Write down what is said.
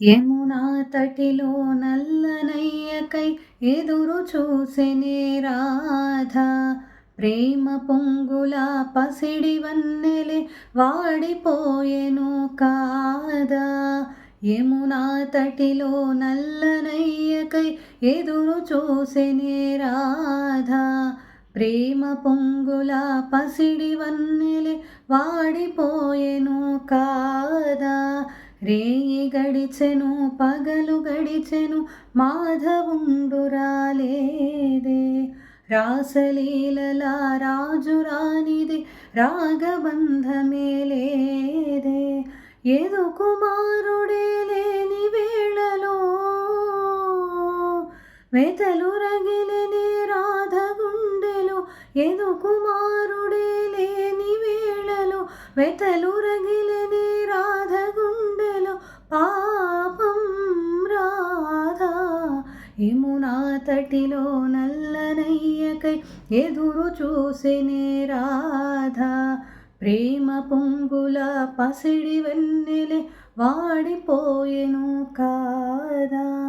యమునా తటిలో నల్లనయ్యకై ఎదురు చూసెనే రాధ. ప్రేమ పొంగుల పసిడి వన్నెలే వాడిపోయెను కాదా. యమునా తటిలో నల్లనయ్యకై ఎదురు చూసెనే రాధ. ప్రేమ పొంగుల పసిడి వన్నెలే వాడిపోయెను కాదా. రేయి గడిచెను పగలు గడిచెను మాధవుండు రాలేదే. రాసలీలల రాజు రానిది రాగబంధమే లేదే. యదు కుమారుడే లేని వేళలో వెతలు రగిలిని రాధ గుండెలో. యదు కుమారుడే లేని వేళలో వెతలు రగిలిని రాధ గుండెలో. పాపం రాధా. యమునా తటిలో నల్లనయ్యకై ఎదురు చూసెనే రాధ. ప్రేమ పొంగుల పసిడి వెన్నెలే వాడిపోయెను కాదా.